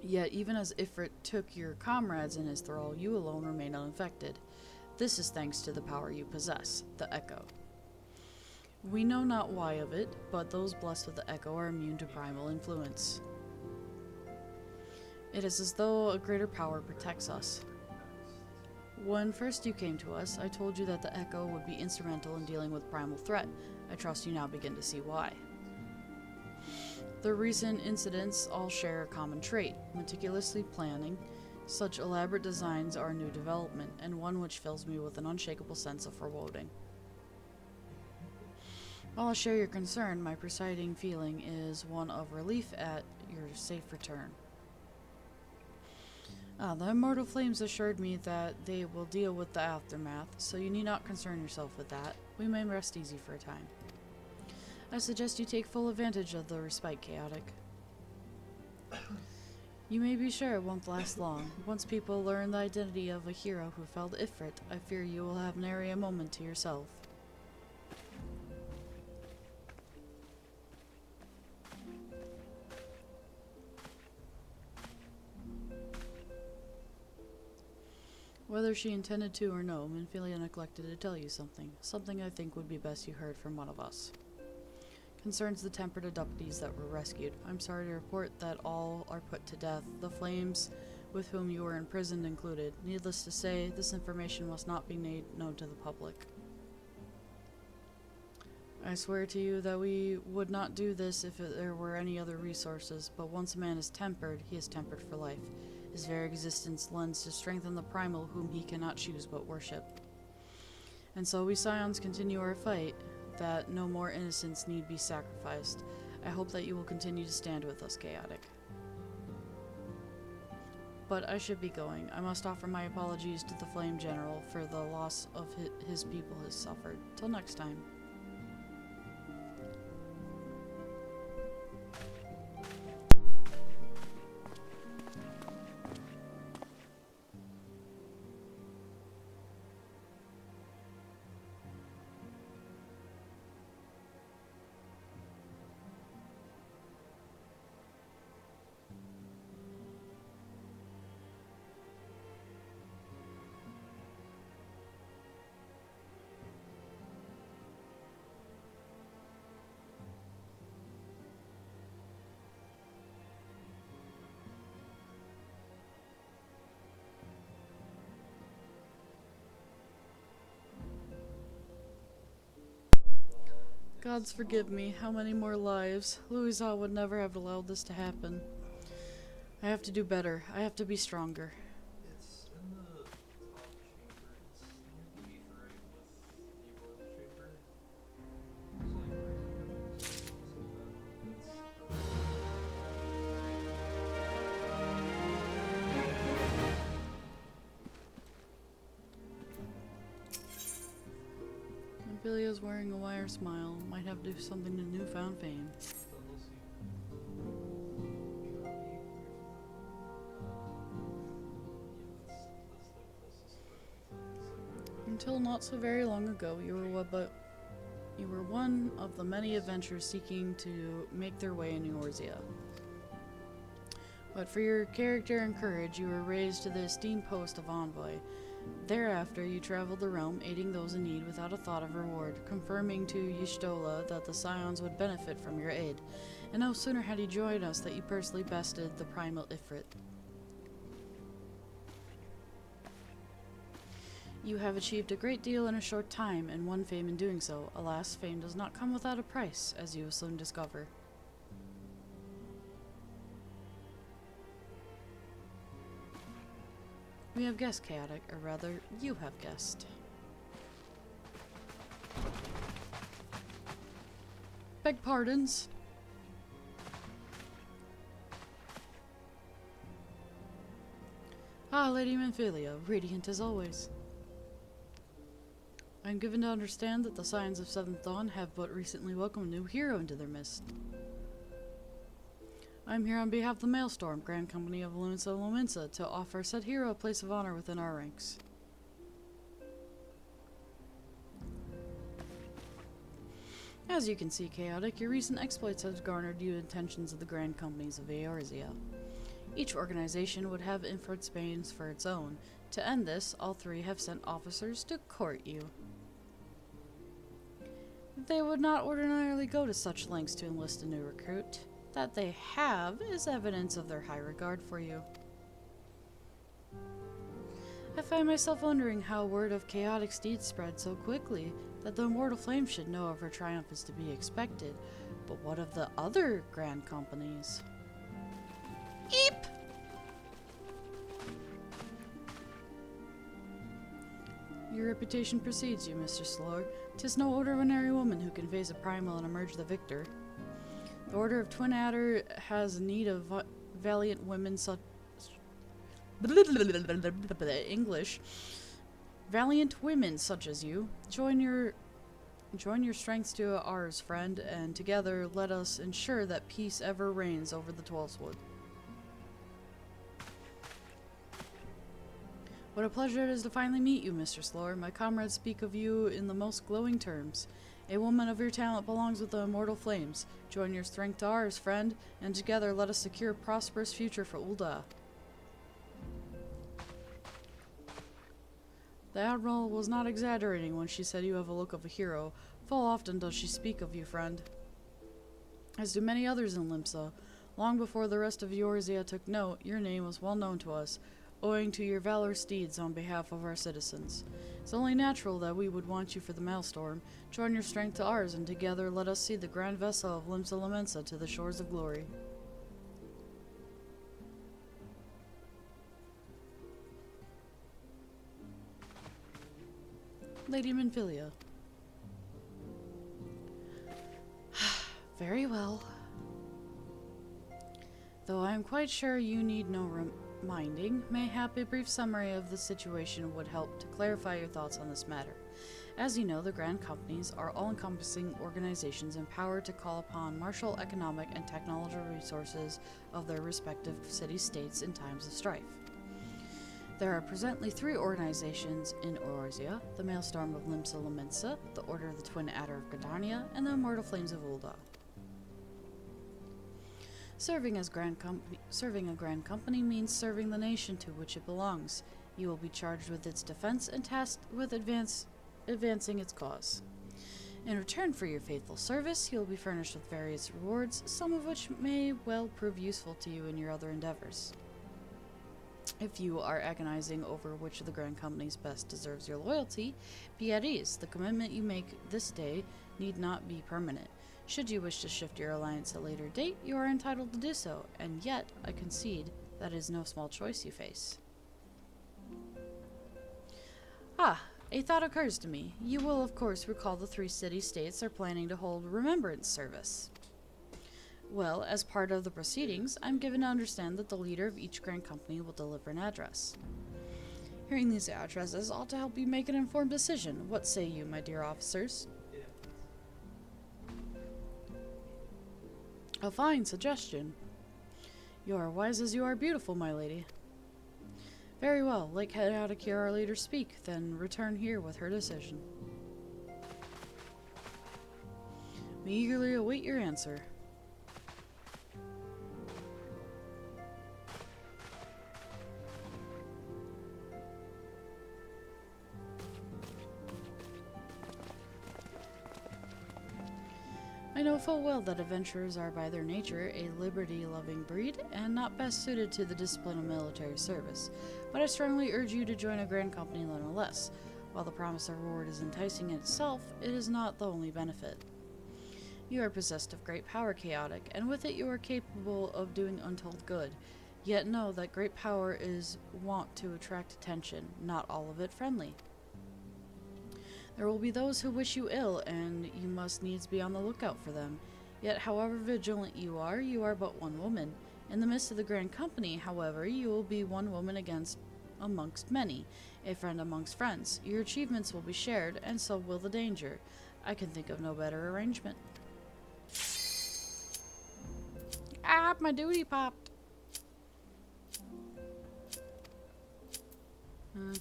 Yet, even as Ifrit took your comrades in his thrall, you alone remain unaffected. This is thanks to the power you possess, the Echo. We know not why of it, but those blessed with the Echo are immune to primal influence. It is as though a greater power protects us. When first you came to us, I told you that the Echo would be instrumental in dealing with primal threat. I trust you now begin to see why. The recent incidents all share a common trait: meticulously planning. Such elaborate designs are a new development, and one which fills me with an unshakable sense of foreboding. While I share your concern, my presiding feeling is one of relief at your safe return. The immortal flames assured me that they will deal with the aftermath, so you need not concern yourself with that. We may rest easy for a time. I suggest you take full advantage of the respite, Chaotic. You may be sure it won't last long. Once people learn the identity of a hero who felled Ifrit, I fear you will have nary a moment to yourself. Whether she intended to or no, Minfilia neglected to tell you something I think would be best you heard from one of us. Concerns the tempered abductees that were rescued. I'm sorry to report that all are put to death, the flames with whom you were imprisoned included. Needless to say, this information must not be made known to the public. I swear to you that we would not do this if there were any other resources, but once a man is tempered, he is tempered for life. His very existence lends to strengthen the primal whom he cannot choose but worship. And so we Scions continue our fight, that no more innocents need be sacrificed. I hope that you will continue to stand with us, Chaotic. But I should be going. I must offer my apologies to the Flame General for the loss of his people has suffered. Till next time. Gods forgive me, how many more lives? Louisa would never have allowed this to happen. I have to do better. I have to be stronger. It's in the top chamber. It's near the right with the oil chamber. It's like right Amphilia's wearing a wire smile. Might have to do something to newfound fame. Until not so very long ago, you were one of the many adventurers seeking to make their way in Eorzea. But for your character and courage, you were raised to the esteemed post of envoy. Thereafter, you traveled the realm, aiding those in need without a thought of reward, confirming to Y'shtola that the Scions would benefit from your aid. And no sooner had you joined us that you personally bested the primal Ifrit. You have achieved a great deal in a short time, and won fame in doing so. Alas, fame does not come without a price, as you will soon discover. We have guessed, Chaotic, or rather, you have guessed. Beg pardons. Ah, Lady Minfilia, radiant as always. I am given to understand that the Scions of Seventh Dawn have but recently welcomed a new hero into their midst. I am here on behalf of the Maelstrom, Grand Company of Lumensa to offer said hero a place of honor within our ranks. As you can see, Chaotic, your recent exploits have garnered you attentions of the Grand Companies of Eorzea. Each organization would have inference bands for its own. To end this, all three have sent officers to court you. They would not ordinarily go to such lengths to enlist a new recruit. That they have is evidence of their high regard for you. I find myself wondering how word of chaotic steed spread so quickly that the immortal flame should know of her triumph is to be expected. But what of the other grand companies? Eep! Your reputation precedes you, Mr. Slore. 'Tis no ordinary woman who conveys a primal and emerge the victor. The Order of Twin Adder has need of valiant women such... English. Valiant women such as you. Join your strengths to ours, friend, and together let us ensure that peace ever reigns over the Twelfthwood. What a pleasure it is to finally meet you, Mr. Slore. My comrades speak of you in the most glowing terms. A woman of your talent belongs with the immortal flames. Join your strength to ours, friend, and together let us secure a prosperous future for Ul'dah. The Admiral was not exaggerating when she said you have a look of a hero. Full often does she speak of you, friend. As do many others in Limsa. Long before the rest of Eorzea took note, your name was well known to us, owing to your valorous deeds on behalf of our citizens. It's only natural that we would want you for the Maelstrom. Join your strength to ours, and together let us see the grand vessel of Limsa Lamensa to the shores of glory. Lady Minfilia. Very well. Though I am quite sure you need no reminding, mayhap a brief summary of the situation would help to clarify your thoughts on this matter. As you know, the Grand Companies are all-encompassing organizations empowered to call upon martial, economic, and technological resources of their respective city-states in times of strife. There are presently 3 organizations in Eorzea: the Maelstrom of Limsa Lamensa, the Order of the Twin Adder of Gridania, and the Immortal Flames of Ul'dah. Serving a Grand Company means serving the nation to which it belongs. You will be charged with its defense and tasked with advancing its cause. In return for your faithful service, you will be furnished with various rewards, some of which may well prove useful to you in your other endeavors. If you are agonizing over which of the Grand Companies best deserves your loyalty, be at ease. The commitment you make this day need not be permanent. Should you wish to shift your alliance at a later date, you are entitled to do so, and yet, I concede, that is no small choice you face. A thought occurs to me. You will, of course, recall the 3 city-states are planning to hold remembrance service. Well, as part of the proceedings, I'm given to understand that the leader of each Grand Company will deliver an address. Hearing these addresses ought to help you make an informed decision. What say you, my dear officers? A fine suggestion. You are wise as you are beautiful, my lady. Very well, let Chaotic hear our leader speak, then return here with her decision. We eagerly await your answer. I know full well that adventurers are by their nature a liberty-loving breed and not best suited to the discipline of military service, but I strongly urge you to join a Grand Company nonetheless. While the promise of reward is enticing in itself, it is not the only benefit. You are possessed of great power, Chaotic, and with it you are capable of doing untold good. Yet know that great power is wont to attract attention, not all of it friendly. There will be those who wish you ill, and you must needs be on the lookout for them. Yet, however vigilant you are but one woman. In the midst of the Grand Company, however, you will be one woman amongst many, a friend amongst friends. Your achievements will be shared, and so will the danger. I can think of no better arrangement. Ah, my duty popped!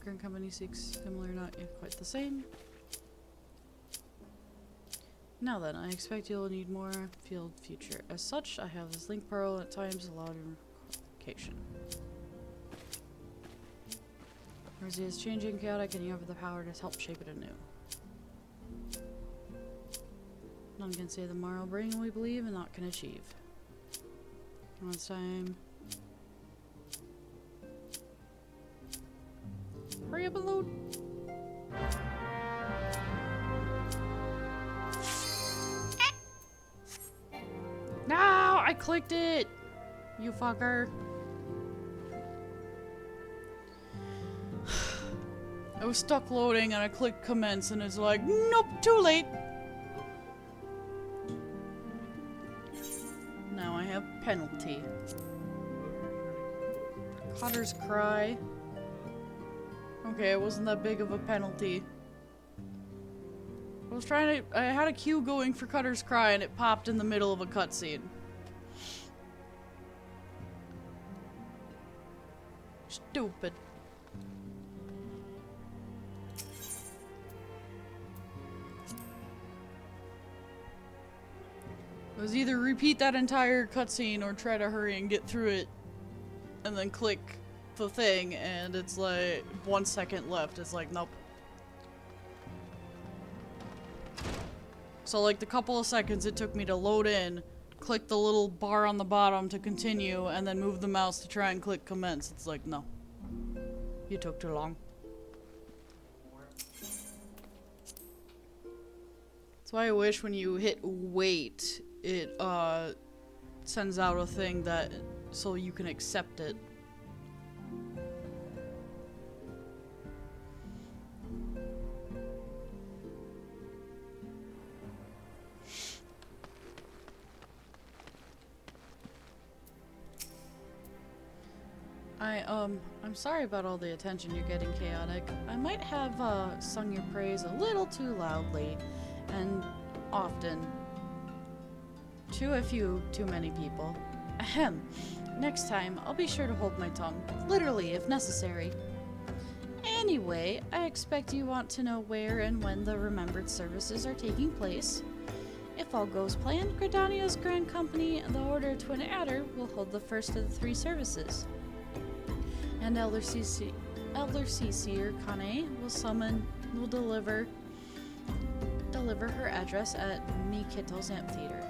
Grand Company seeks similar, not yet quite the same. Now then, I expect you'll need more field future. As such, I have this link pearl at times allowed you modification. Mercy is changing, chaotic, and you have the power to help shape it anew. None can say the morrow bring we believe and not can achieve. Now it's time. Hurry up and load. No, I clicked it. You fucker. I was stuck loading and I clicked commence and it's like, nope, too late. Now I have penalty. Cotter's Cry. Okay, it wasn't that big of a penalty. I had a queue going for Cutter's Cry and it popped in the middle of a cutscene. Stupid. It was either repeat that entire cutscene or try to hurry and get through it and then click the thing and it's like 1 second left. It's like, nope. So like the couple of seconds it took me to load in, click the little bar on the bottom to continue, and then move the mouse to try and click commence. It's like, no. You took too long. That's why I wish when you hit wait, it sends out a thing that so you can accept it. I'm sorry about all the attention you're getting, Chaotic. I might have sung your praise a little too loudly and often to a few too many people. Ahem. Next time, I'll be sure to hold my tongue. Literally, if necessary. Anyway, I expect you want to know where and when the remembered services are taking place. If all goes planned, Gridania's Grand Company, the Order Twin Adder, will hold the first of the 3 services. And Elder Cece or Kane will deliver her address at Mikito's amphitheater.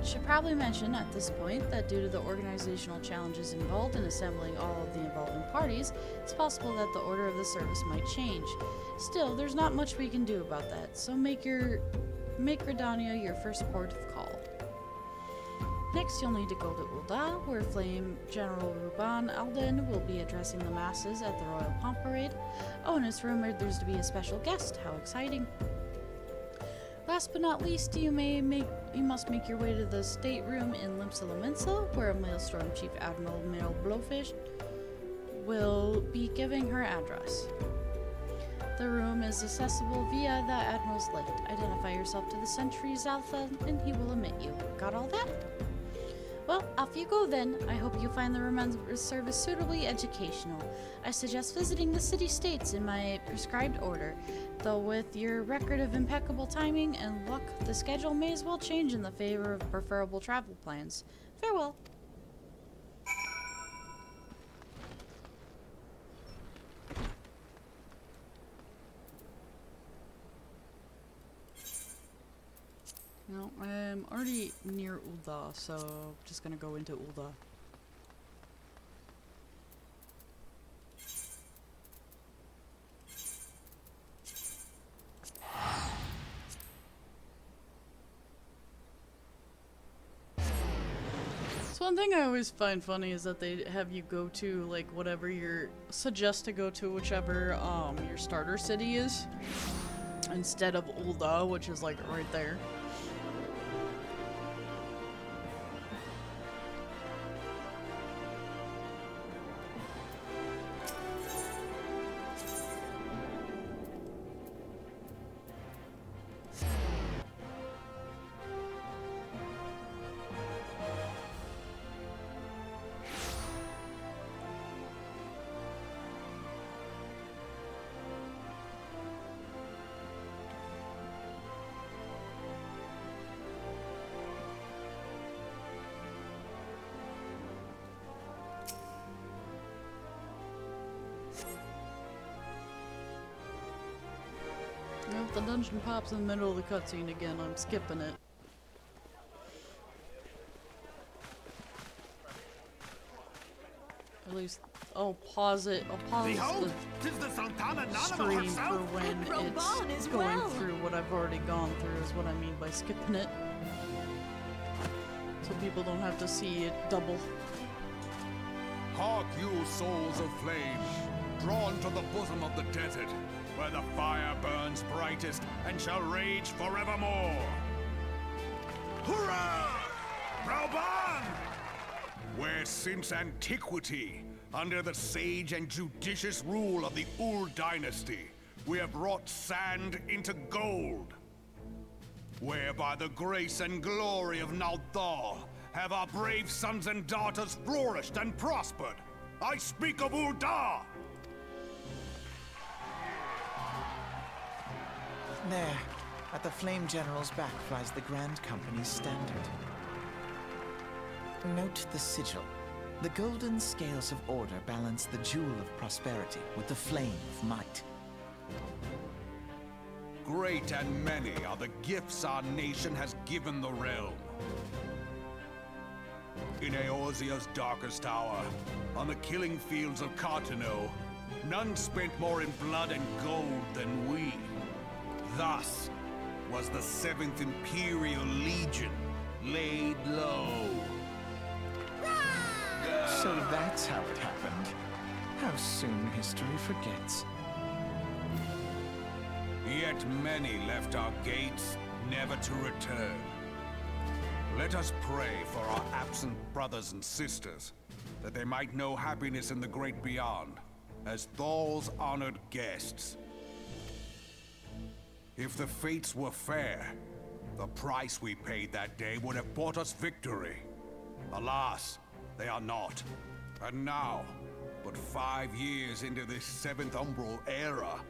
Should probably mention at this point that due to the organizational challenges involved in assembling all of the involving parties, it's possible that the order of the service might change. Still, there's not much we can do about that, so make Gridania your first port of call. Next, you'll need to go to Ul'dah, where Flame General Ruban Alden will be addressing the masses at the Royal Pomp Parade. Oh, and it's rumored there's to be a special guest. How exciting! Last but not least, you must make your way to the stateroom in Limsa, where Maelstrom Chief Admiral Mel Blowfish will be giving her address. The room is accessible via the Admiral's lift. Identify yourself to the Sentry's Alpha, and he will admit you. Got all that? Well, off you go then. I hope you find the remembrance service suitably educational. I suggest visiting the city-states in my prescribed order, though with your record of impeccable timing and luck, the schedule may as well change in the favor of preferable travel plans. Farewell. No, I'm already near Ul'dah, so I'm just gonna go into Ul'dah. So one thing I always find funny is that they have you go to like whatever suggest to go to whichever your starter city is, instead of Ul'dah, which is like right there. the dungeon pops in the middle of the cutscene again, I'm skipping it. At least I'll pause it. I'll pause Behold, 'tis the Sultana the Nanamo stream for herself. when And Roban it's as going well. through what I've already gone through is what I mean by skipping it. So people don't have to see it double. Hark you, souls of flame, drawn to the bosom of the desert, where the fire burns brightest and shall rage forevermore. Hurrah! Rauban! Where since antiquity, under the sage and judicious rule of the Ul dynasty, we have wrought sand into gold. Where by the grace and glory of Naldar have our brave sons and daughters flourished and prospered. I speak of Uldar! There, at the Flame General's back flies the Grand Company's standard. Note the sigil. The golden scales of order balance the jewel of prosperity with the flame of might. Great and many are the gifts our nation has given the realm. In Eorzea's darkest hour, on the killing fields of Cartano, none spent more in blood and gold than we. Thus was the 7th Imperial Legion laid low. So that's how it happened. How soon history forgets. Yet many left our gates, never to return. Let us pray for our absent brothers and sisters, that they might know happiness in the great beyond, as Thal's honored guests. If the fates were fair, the price we paid that day would have bought us victory. Alas, they are not. And now, but 5 years into this 7th Umbral era,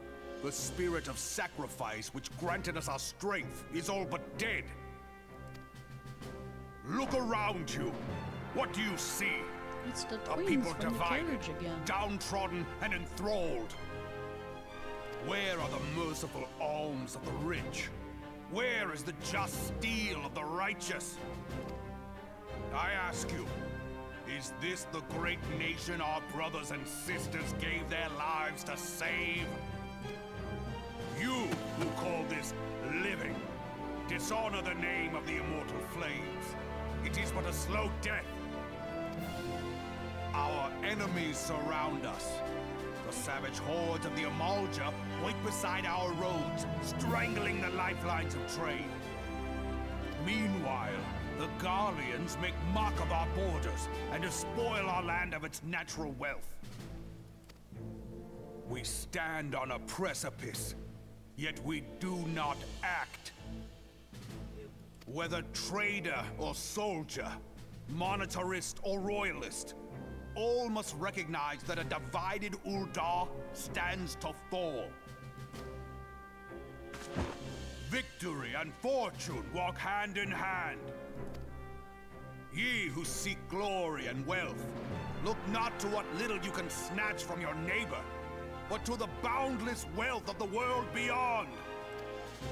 the spirit of sacrifice which granted us our strength is all but dead. Look around you. What do you see? It's the A twins people from the divided, carriage again. downtrodden, and enthralled. Where are the merciful alms of the rich? Where is the just steel of the righteous? I ask you, is this the great nation our brothers and sisters gave their lives to save? You who call this living, dishonor the name of the immortal flames. It is but a slow death. Our enemies surround us. The savage hordes of the Amalja wait beside our roads, strangling the lifelines of trade. Meanwhile, the Garleans make mock of our borders and despoil our land of its natural wealth. We stand on a precipice, yet we do not act. Whether trader or soldier, monetarist or royalist, all must recognize that a divided Uldar stands to fall. Victory and fortune walk hand in hand. Ye who seek glory and wealth, look not to what little you can snatch from your neighbor, but to the boundless wealth of the world beyond.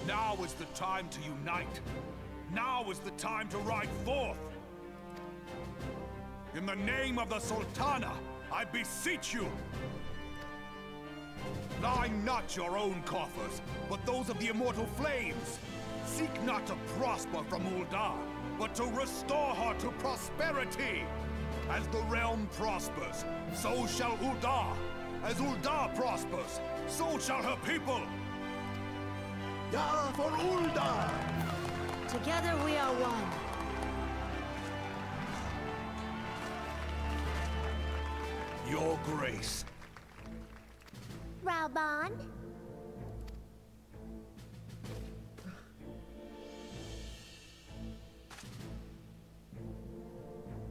Now is the time to unite. Now is the time to ride forth. In the name of the Sultana, I beseech you. Line not your own coffers, but those of the immortal flames. Seek not to prosper from Uldar, but to restore her to prosperity. As the realm prospers, so shall Uldar. As Uldar prospers, so shall her people. Ja for Uldar! Together we are one. Your grace. Rauban?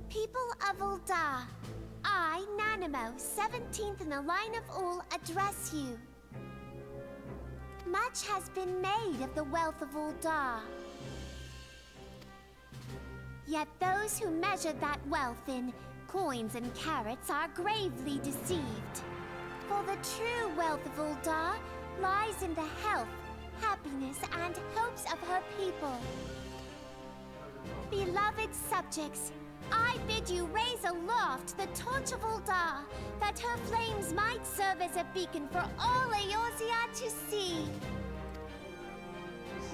People of Uldar, I, Nanamo, 17th in the line of Ul, address you. Much has been made of the wealth of Uldar. Yet those who measure that wealth in coins and carats are gravely deceived. For the true wealth of Uldar lies in the health, happiness, and hopes of her people. Beloved subjects, I bid you raise aloft the torch of Ul'dah, that her flames might serve as a beacon for all Eorzea to see.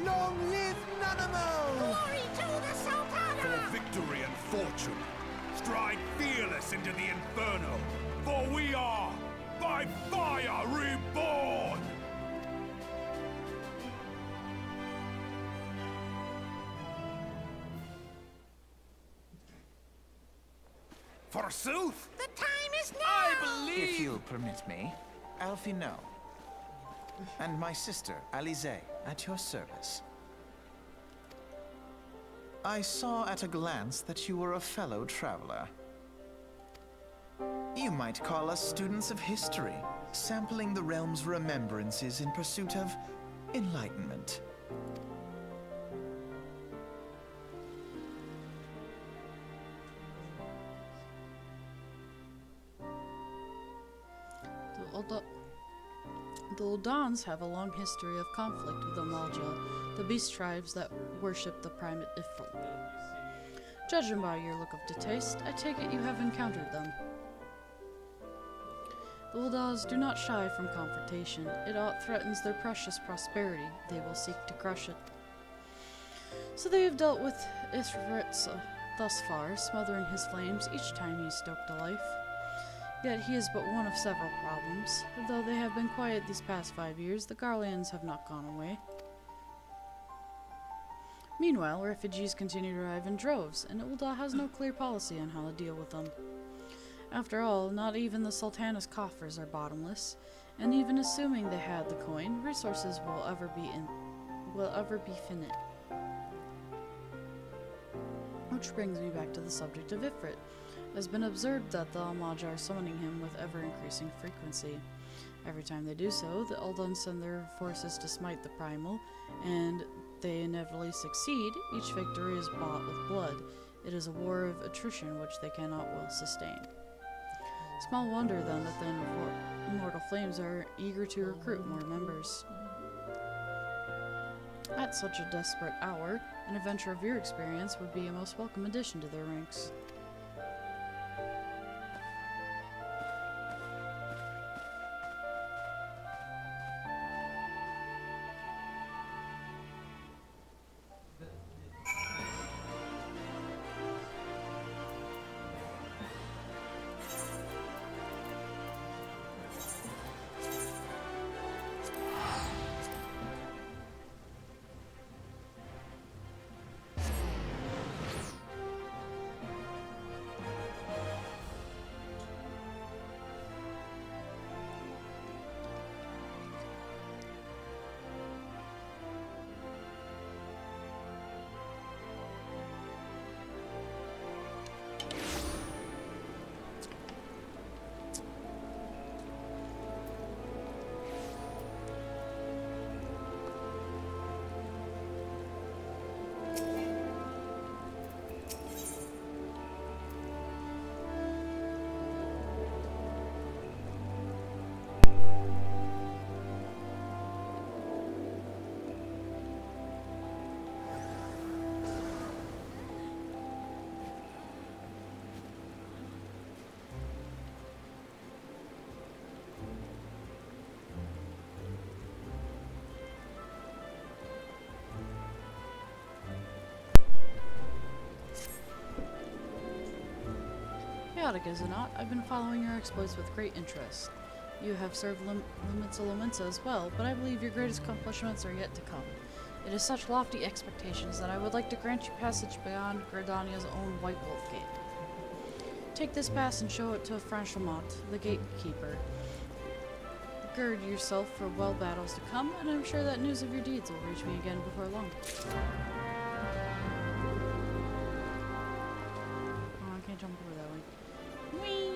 Long live Nanamo! Glory to the Sultana! For victory and fortune, stride fearless into the Inferno, for we are, by fire, reborn! Forsooth! The time is now! If you'll permit me, Alfie no. And my sister, Alize, at your service. I saw at a glance that you were a fellow traveler. You might call us students of history, sampling the realm's remembrances in pursuit of enlightenment. The Uldans have a long history of conflict with the Malja, the beast tribes that worship the primate Ifrit. Judging by your look of distaste, I take it you have encountered them. The Uldans do not shy from confrontation. It threatens their precious prosperity. They will seek to crush it. So they have dealt with Ifrit thus far, smothering his flames each time he stoked a life. Yet he is but one of several problems. Though they have been quiet these past 5 years, the Garlands have not gone away. Meanwhile, refugees continue to arrive in droves, and Ul'dah has no clear policy on how to deal with them. After all, not even the Sultana's coffers are bottomless, and even assuming they had the coin, resources will ever be finite. Which brings me back to the subject of Ifrit. It has been observed that the Malja are summoning him with ever-increasing frequency. Every time they do so, the Uldans send their forces to smite the primal, and they inevitably succeed. Each victory is bought with blood. It is a war of attrition which they cannot well sustain. Small wonder, then, that the Immortal Flames are eager to recruit more members. At such a desperate hour, an adventure of your experience would be a most welcome addition to their ranks. Chaotic, is it not? I've been following your exploits with great interest. You have served Lumensa as well, but I believe your greatest accomplishments are yet to come. It is such lofty expectations that I would like to grant you passage beyond Gridania's own White Wolf Gate. Take this pass and show it to Franchemont, the gatekeeper. Gird yourself for well battles to come, and I'm sure that news of your deeds will reach me again before long. Oh, I can't jump over that way. Whee!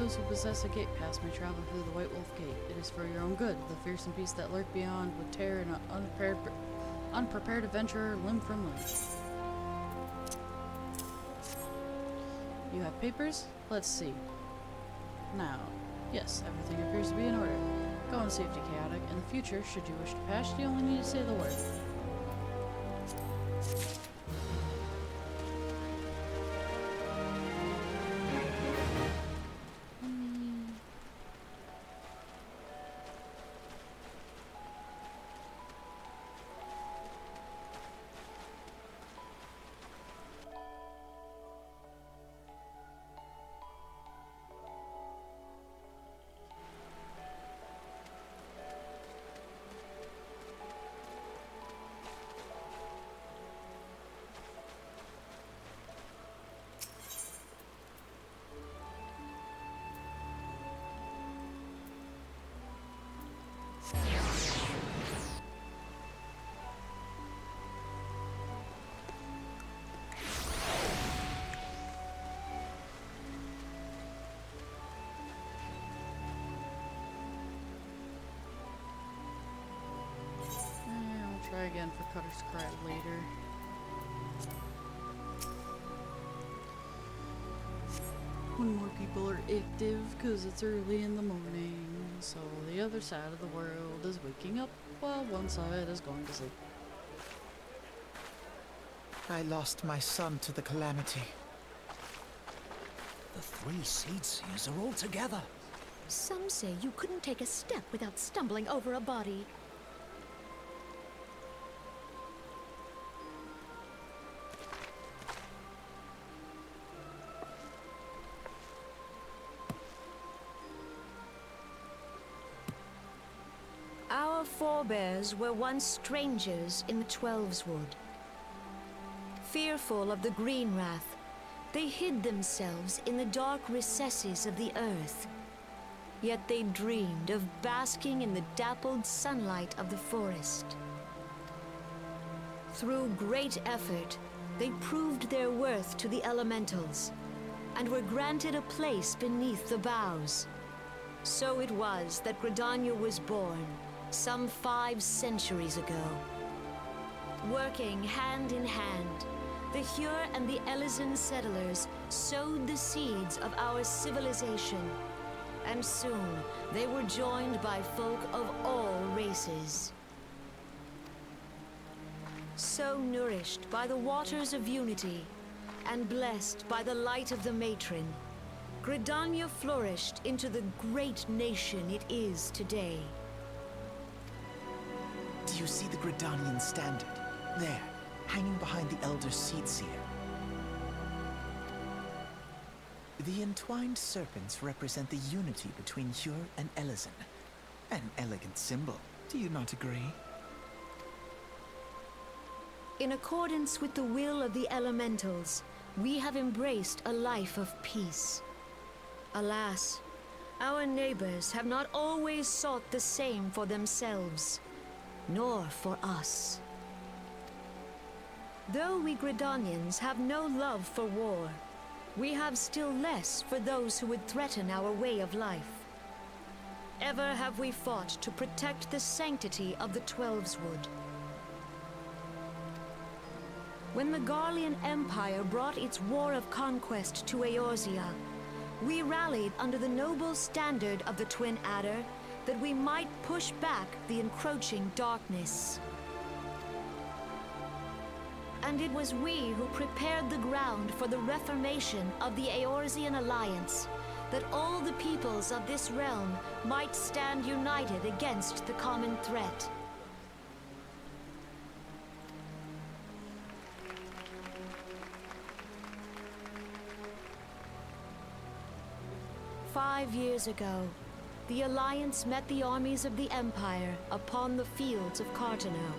those who possess a gate pass may travel through the White Wolf Gate. It is for your own good. The fearsome beasts that lurk beyond would tear an unprepared adventurer limb from limb. You have papers? Let's see. Now, yes, everything appears to be in order. Go on safety, Chaotic. In the future, should you wish to pass, you only need to say the word. Try again for Cutter's Cry later. When more people are active, because it's early in the morning, so the other side of the world is waking up while one side is going to sleep. I lost my son to the calamity. The three seed seers are all together. Some say you couldn't take a step without stumbling over a body. Our forebears were once strangers in the Twelveswood. Fearful of the Green Wrath, they hid themselves in the dark recesses of the earth. Yet they dreamed of basking in the dappled sunlight of the forest. Through great effort, they proved their worth to the elementals, and were granted a place beneath the boughs. So it was that Gridania was born, some 5 centuries ago. Working hand in hand, the Hure and the Elysian settlers sowed the seeds of our civilization, and soon they were joined by folk of all races. So nourished by the waters of unity, and blessed by the light of the matron, Gridania flourished into the great nation it is today. Do you see the Gridanian standard? There, hanging behind the Elder Seed Seer. The entwined serpents represent the unity between Hure and Elysian. An elegant symbol, do you not agree? In accordance with the will of the elementals, we have embraced a life of peace. Alas, our neighbors have not always sought the same for themselves, nor for us. Though we Gridanians have no love for war, we have still less for those who would threaten our way of life. Ever have we fought to protect the sanctity of the Twelveswood. When the Garlean Empire brought its war of conquest to Eorzea, we rallied under the noble standard of the Twin Adder that we might push back the encroaching darkness. And it was we who prepared the ground for the reformation of the Eorzean Alliance, that all the peoples of this realm might stand united against the common threat. "5 years ago, the Alliance met the armies of the Empire upon the fields of Carteneau.